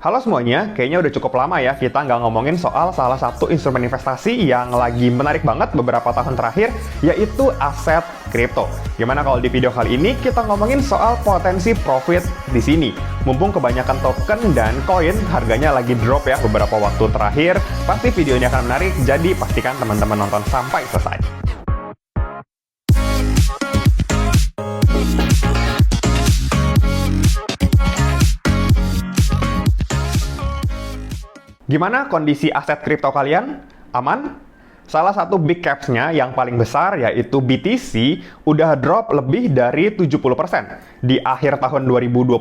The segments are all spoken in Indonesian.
Halo semuanya, kayaknya udah cukup lama ya kita nggak ngomongin soal salah satu instrumen investasi yang lagi menarik banget beberapa tahun terakhir, yaitu aset kripto. Gimana kalau di video kali ini kita ngomongin soal potensi profit di sini? Mumpung kebanyakan token dan koin harganya lagi drop ya beberapa waktu terakhir, pasti video ini akan menarik, jadi pastikan teman-teman nonton sampai selesai. Gimana kondisi aset kripto kalian? Aman? Salah satu big caps-nya yang paling besar yaitu BTC udah drop lebih dari 70%. Di akhir tahun 2021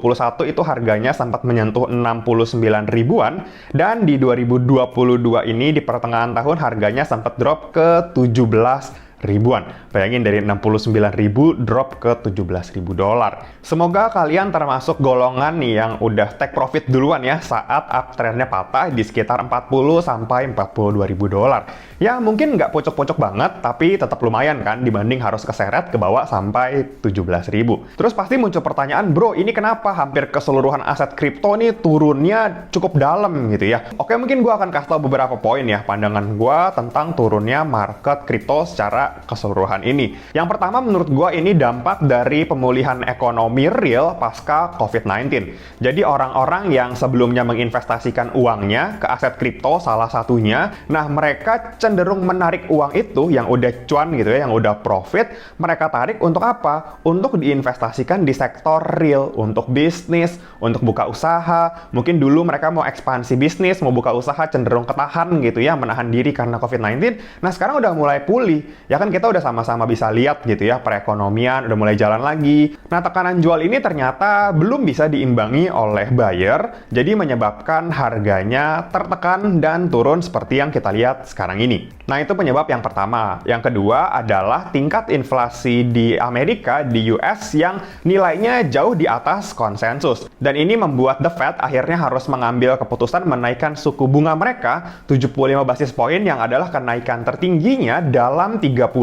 itu harganya sempat menyentuh 69 ribuan dan di 2022 ini di pertengahan tahun harganya sempat drop ke 17 ribuan. Bayangin dari 69 ribu drop ke 17 ribu dolar. Semoga kalian termasuk golongan nih yang udah take profit duluan ya saat uptrendnya patah di sekitar 40 sampai 42 ribu dolar. Ya mungkin nggak pocok-pocok banget, tapi tetap lumayan kan dibanding harus keseret ke bawah sampai 17 ribu. Terus pasti muncul pertanyaan, bro ini kenapa hampir keseluruhan aset kripto nih turunnya cukup dalam gitu ya? Oke, mungkin gue akan kasih tau beberapa poin ya pandangan gue tentang turunnya market kripto secara keseluruhan ini. Yang pertama menurut gue ini dampak dari pemulihan ekonomi real pasca COVID-19. Jadi orang-orang yang sebelumnya menginvestasikan uangnya ke aset kripto salah satunya, nah mereka cenderung menarik uang itu yang udah cuan gitu ya, yang udah profit, mereka tarik untuk apa? Untuk diinvestasikan di sektor real, untuk bisnis, untuk buka usaha. Mungkin dulu mereka mau ekspansi bisnis, mau buka usaha cenderung ketahan gitu ya, menahan diri karena COVID-19. Nah sekarang udah mulai pulih. Ya kan kita udah sama-sama bisa lihat gitu ya, perekonomian udah mulai jalan lagi. Nah tekanan jual ini ternyata belum bisa diimbangi oleh buyer, jadi menyebabkan harganya tertekan dan turun seperti yang kita lihat sekarang ini. Nah itu penyebab yang pertama. Yang kedua adalah tingkat inflasi di Amerika, di US yang nilainya jauh di atas konsensus. Dan ini membuat The Fed akhirnya harus mengambil keputusan menaikkan suku bunga mereka 75 basis poin yang adalah kenaikan tertingginya dalam 30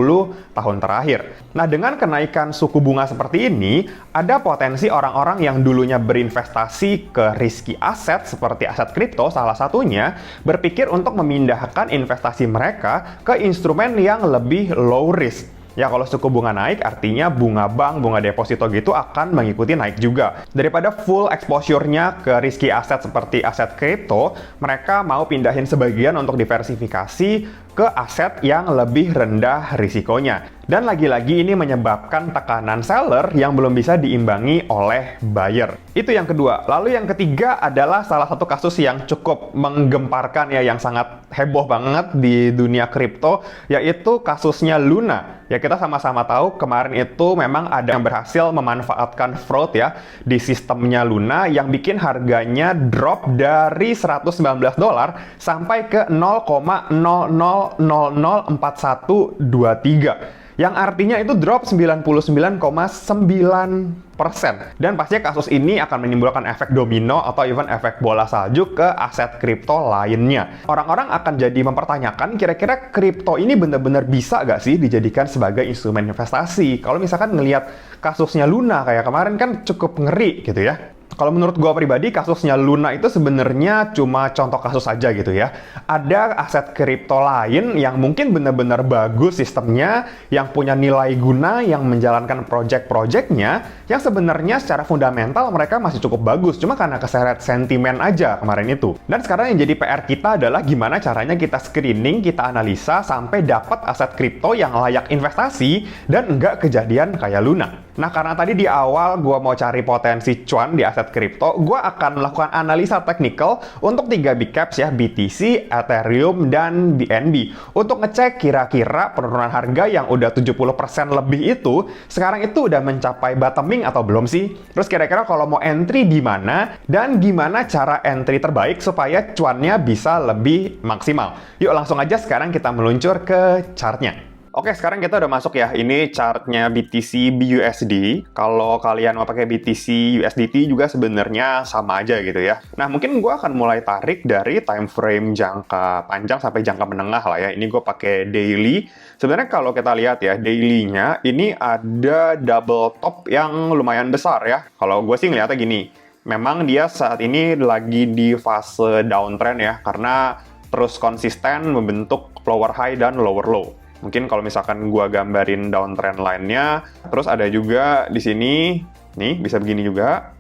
tahun terakhir. Nah, dengan kenaikan suku bunga seperti ini, ada potensi orang-orang yang dulunya berinvestasi ke risky aset seperti aset kripto salah satunya, berpikir untuk memindahkan investasi mereka ke instrumen yang lebih low risk. Ya kalau suku bunga naik artinya bunga bank, bunga deposito gitu akan mengikuti naik juga. Daripada full exposure-nya ke risky aset seperti aset kripto, mereka mau pindahin sebagian untuk diversifikasi ke aset yang lebih rendah risikonya. Dan lagi-lagi ini menyebabkan tekanan seller yang belum bisa diimbangi oleh buyer. Itu yang kedua. Lalu yang ketiga adalah salah satu kasus yang cukup menggemparkan ya, yang sangat heboh banget di dunia kripto, yaitu kasusnya Luna. Ya kita sama-sama tahu kemarin itu memang ada yang berhasil memanfaatkan fraud ya di sistemnya Luna yang bikin harganya drop dari 119 dolar sampai ke 0,00004123. Yang artinya itu drop 99,9%. Dan pastinya kasus ini akan menimbulkan efek domino atau even efek bola salju ke aset kripto lainnya. Orang-orang akan jadi mempertanyakan kira-kira kripto ini benar-benar bisa nggak sih dijadikan sebagai instrumen investasi? Kalau misalkan ngelihat kasusnya Luna kayak kemarin kan cukup ngeri gitu ya. Kalau menurut gue pribadi, kasusnya Luna itu sebenarnya cuma contoh kasus aja gitu ya. Ada aset kripto lain yang mungkin benar-benar bagus sistemnya, yang punya nilai guna, yang menjalankan project-projectnya, yang sebenarnya secara fundamental mereka masih cukup bagus, cuma karena keseret sentimen aja kemarin itu. Dan sekarang yang jadi PR kita adalah gimana caranya kita screening, kita analisa, sampai dapat aset kripto yang layak investasi, dan nggak kejadian kayak Luna. Nah, karena tadi di awal gue mau cari potensi cuan di aset kripto, gue akan melakukan analisa teknikal untuk 3 big caps ya, BTC, Ethereum, dan BNB. Untuk ngecek kira-kira penurunan harga yang udah 70% lebih itu, sekarang itu udah mencapai bottoming atau belum sih? Terus kira-kira kalau mau entry di mana, dan gimana cara entry terbaik supaya cuannya bisa lebih maksimal? Yuk langsung aja sekarang kita meluncur ke chartnya. Oke, sekarang kita udah masuk ya. Ini chartnya BTC BUSD. Kalau kalian mau pakai BTC USDT juga sebenarnya sama aja gitu ya. Nah, mungkin gue akan mulai tarik dari time frame jangka panjang sampai jangka menengah lah ya. Ini gue pakai daily. Sebenarnya kalau kita lihat ya, daily-nya ini ada double top yang lumayan besar ya. Kalau gue sih ngeliatnya gini. memang dia saat ini lagi di fase downtrend ya, karena terus konsisten membentuk lower high dan lower low. Mungkin kalau misalkan gua gambarin downtrend line-nya, terus ada juga di sini, nih bisa begini juga.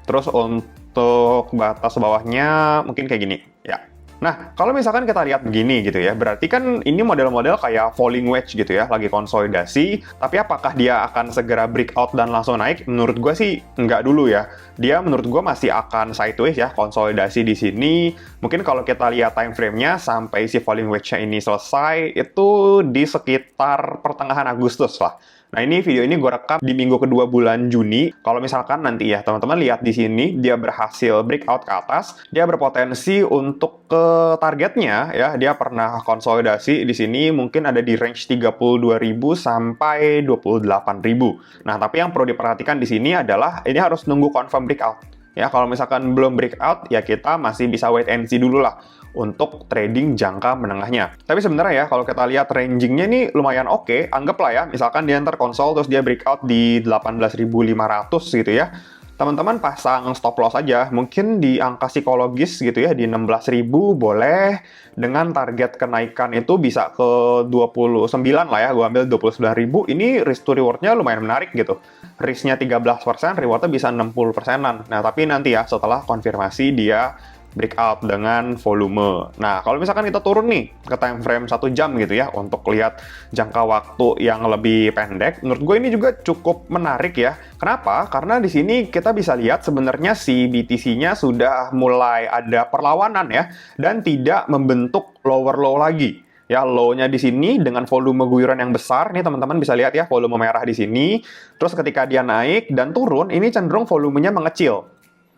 Terus untuk batas bawahnya mungkin kayak gini, ya. Nah, kalau misalkan kita lihat begini gitu ya, berarti kan ini model-model kayak falling wedge gitu ya, lagi konsolidasi, tapi apakah dia akan segera breakout dan langsung naik? Menurut gue sih nggak dulu ya. Dia menurut gue masih akan sideways ya, konsolidasi di sini. Mungkin kalau kita lihat time frame-nya sampai si falling wedge-nya ini selesai, itu di sekitar pertengahan Agustus lah. Nah, ini video ini gue rekam di minggu kedua bulan Juni. Kalau misalkan nanti ya teman-teman lihat di sini dia berhasil breakout ke atas, dia berpotensi untuk ke targetnya ya. Dia pernah konsolidasi di sini mungkin ada di range 32.000 sampai 28.000. Nah, tapi yang perlu diperhatikan di sini adalah ini harus nunggu confirm breakout. Ya, kalau misalkan belum breakout ya kita masih bisa wait and see dulu lah untuk trading jangka menengahnya. Tapi sebenarnya ya, kalau kita lihat ranging-nya ini lumayan oke. Anggaplah ya, misalkan dia ntar konsol terus dia breakout di 18.500 gitu ya. Teman-teman pasang stop loss aja, mungkin di angka psikologis gitu ya, di 16.000 boleh, dengan target kenaikan itu bisa ke 29 lah ya, gue ambil 29.000, ini risk to reward-nya lumayan menarik gitu. Risk-nya 13%, reward-nya bisa 60%-an. Nah, tapi nanti ya, setelah konfirmasi dia breakout dengan volume. Nah, kalau misalkan kita turun nih ke time frame 1 jam gitu ya, untuk lihat jangka waktu yang lebih pendek, menurut gue ini juga cukup menarik ya. Kenapa? Karena di sini kita bisa lihat sebenarnya si BTC-nya sudah mulai ada perlawanan ya, dan tidak membentuk lower low lagi. Ya, low-nya di sini dengan volume guyuran yang besar, nih teman-teman bisa lihat ya, volume merah di sini. Terus ketika dia naik dan turun, ini cenderung volumenya mengecil.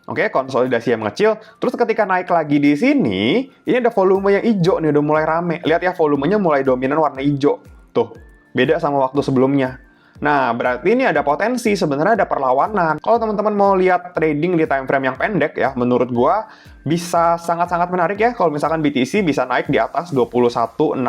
Oke, konsolidasi yang mengecil. Terus ketika naik lagi di sini, ini ada volume yang hijau nih, udah mulai rame. Lihat ya, volumenya mulai dominan warna hijau. Tuh, beda sama waktu sebelumnya. Nah, berarti ini ada potensi, sebenarnya ada perlawanan. Kalau teman-teman mau lihat trading di time frame yang pendek ya, menurut gua bisa sangat-sangat menarik ya kalau misalkan BTC bisa naik di atas 21.600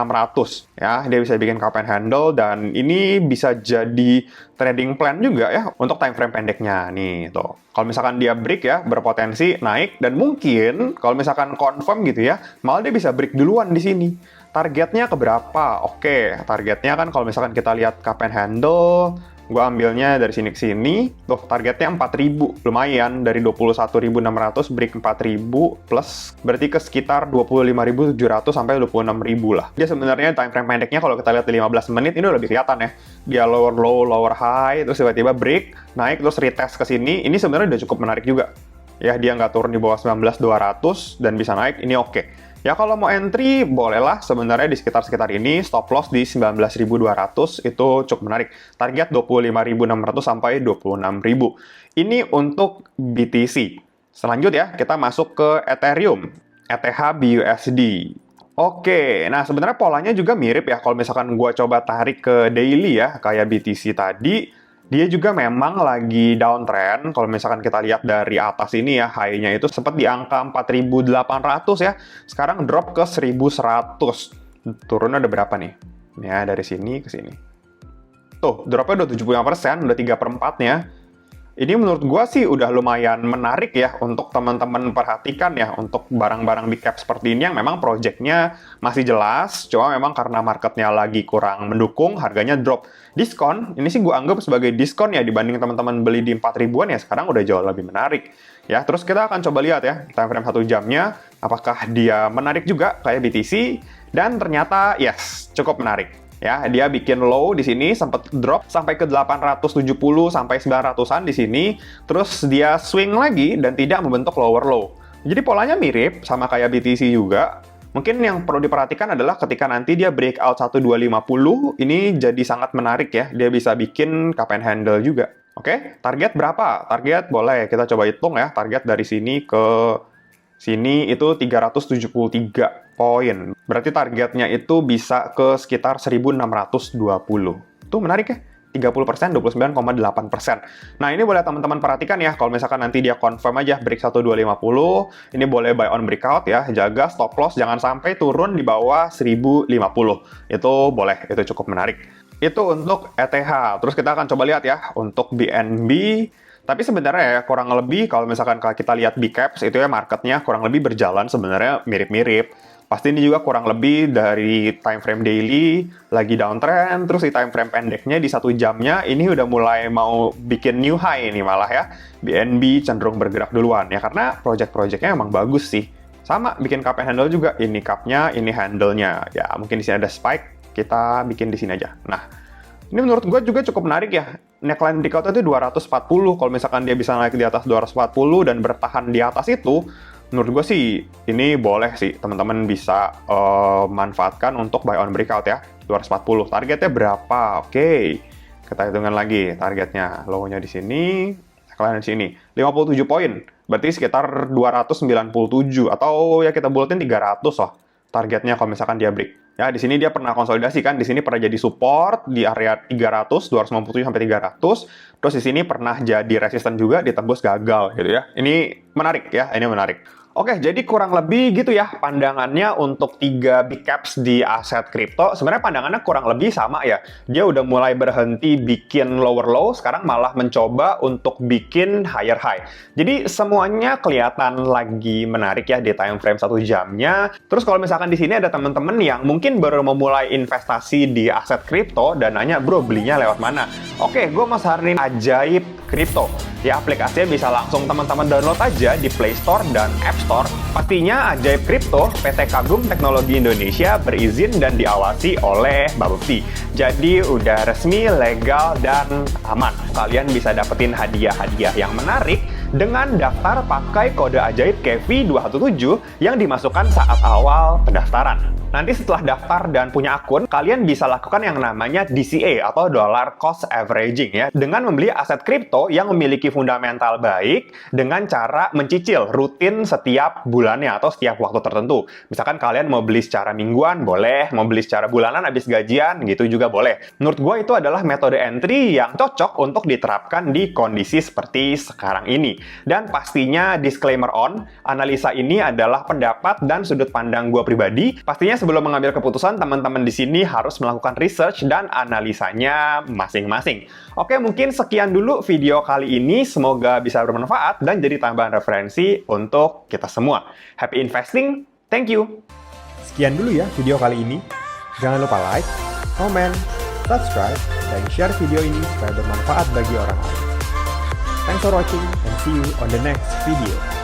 ya. Dia bisa bikin cup and handle dan ini bisa jadi trading plan juga ya untuk time frame pendeknya nih tuh. Kalau misalkan dia break ya, berpotensi naik dan mungkin kalau misalkan confirm gitu ya, malah dia bisa break duluan di sini. Targetnya ke berapa? Oke, targetnya kan kalau misalkan kita lihat cup and handle, gue ambilnya dari sini ke sini. Tuh, targetnya 4.000. Lumayan, dari 21.600 break 4.000 plus berarti ke sekitar 25.700 sampai 26.000 lah. Dia sebenarnya time frame pendeknya kalau kita lihat di 15 menit ini udah lebih kelihatan ya. Dia lower low, lower high, terus tiba-tiba break, naik terus retest ke sini. Ini sebenarnya udah cukup menarik juga. Ya, dia nggak turun di bawah 19.200 dan bisa naik, ini oke. Ya kalau mau entry, bolehlah sebenarnya di sekitar ini, stop loss di 19.200, itu cukup menarik. Target 25.600 sampai 26.000. Ini untuk BTC. Selanjutnya, kita masuk ke Ethereum, ETH BUSD. Oke, nah sebenarnya polanya juga mirip ya, kalau misalkan gua coba tarik ke daily ya, kayak BTC tadi, dia juga memang lagi downtrend. Kalau misalkan kita lihat dari atas ini ya, high-nya itu sempat di angka 4.800 ya. Sekarang drop ke 1.100. Turunnya ada berapa nih? Ya, dari sini ke sini. Tuh, dropnya udah 75%, udah 3/4-nya. Ini menurut gua sih udah lumayan menarik ya untuk teman-teman perhatikan ya untuk barang-barang big cap seperti ini yang memang projectnya masih jelas, cuma memang karena marketnya lagi kurang mendukung, harganya drop. Diskon, ini sih gua anggap sebagai diskon ya dibanding teman-teman beli di 4.000-an ya sekarang udah jauh lebih menarik. Ya, terus kita akan coba lihat ya time frame 1 jamnya apakah dia menarik juga kayak BTC dan ternyata yes, cukup menarik. Ya, dia bikin low di sini, sempat drop sampai ke 870 sampai 900-an di sini, terus dia swing lagi dan tidak membentuk lower low. Jadi polanya mirip sama kayak BTC juga. Mungkin yang perlu diperhatikan adalah ketika nanti dia breakout 1250, ini jadi sangat menarik ya. Dia bisa bikin cup and handle juga. Oke, target berapa? Target boleh kita coba hitung ya. Target dari sini ke sini itu 373 poin. Berarti targetnya itu bisa ke sekitar 1.620. Itu menarik ya? 30%, 29,8%. Nah, ini boleh teman-teman perhatikan ya, kalau misalkan nanti dia confirm aja break 1250, ini boleh buy on breakout ya, jaga stop loss, jangan sampai turun di bawah 1050. Itu boleh, itu cukup menarik. Itu untuk ETH. Terus kita akan coba lihat ya, untuk BNB, Tapi sebenarnya ya, kurang lebih kalau misalkan kita lihat big caps itu ya marketnya kurang lebih berjalan sebenarnya mirip-mirip. Pasti ini juga kurang lebih dari time frame daily, lagi downtrend, terus di time frame pendeknya di 1 jamnya, ini udah mulai mau bikin new high ini malah ya. BNB cenderung bergerak duluan ya, karena project-projectnya emang bagus sih. Sama, bikin cup and handle juga, ini cupnya, ini handle-nya. Ya, mungkin di sini ada spike, kita bikin di sini aja. Nah, ini menurut gue juga cukup menarik ya. Neckline breakout itu 240, kalau misalkan dia bisa naik di atas 240 dan bertahan di atas itu, menurut gue sih ini boleh sih teman-teman bisa manfaatkan untuk buy on breakout ya. 240, targetnya berapa? Oke, kita hitungkan lagi targetnya. Low-nya di sini, neckline di sini, 57 poin. Berarti sekitar 297 atau ya kita bulatin 300 lah targetnya kalau misalkan dia break. Ya, di sini dia pernah konsolidasi kan, di sini pernah jadi support di area 300, 257 sampai 300. Terus di sini pernah jadi resisten juga, ditembus gagal gitu ya. Ini menarik ya, ini menarik. Oke, jadi kurang lebih gitu ya pandangannya untuk 3 big caps di aset kripto. Sebenarnya pandangannya kurang lebih sama ya. Dia udah mulai berhenti bikin lower low, sekarang malah mencoba untuk bikin higher high. Jadi semuanya kelihatan lagi menarik ya di time frame 1 jamnya. Terus kalau misalkan di sini ada teman-teman yang mungkin baru memulai investasi di aset kripto dan nanya, bro belinya lewat mana? Oke, gue mau saranin Ajaib Kripto. Ya, aplikasinya bisa langsung teman-teman download aja di Play Store dan App Store. Pastinya Ajaib Kripto, PT Kagum Teknologi Indonesia berizin dan diawasi oleh Bapepti. Jadi udah resmi, legal, dan aman. Kalian bisa dapetin hadiah-hadiah yang menarik dengan daftar pakai kode ajaib KEVI217 yang dimasukkan saat awal pendaftaran. Nanti setelah daftar dan punya akun, kalian bisa lakukan yang namanya DCA atau Dollar Cost Averaging ya, dengan membeli aset kripto yang memiliki fundamental baik dengan cara mencicil rutin setiap bulannya atau setiap waktu tertentu. Misalkan kalian mau beli secara mingguan, boleh. Mau beli secara bulanan habis gajian, gitu juga boleh. Menurut gue itu adalah metode entry yang cocok untuk diterapkan di kondisi seperti sekarang ini. Dan pastinya disclaimer on, analisa ini adalah pendapat dan sudut pandang gue pribadi. Pastinya sebelum mengambil keputusan, teman-teman di sini harus melakukan research dan analisanya masing-masing. Oke, mungkin sekian dulu video kali ini. Semoga bisa bermanfaat dan jadi tambahan referensi untuk kita semua. Happy investing, thank you! Sekian dulu ya video kali ini. Jangan lupa like, comment, subscribe, dan share video ini supaya bermanfaat bagi orang lain. Thanks for watching and see you on the next video.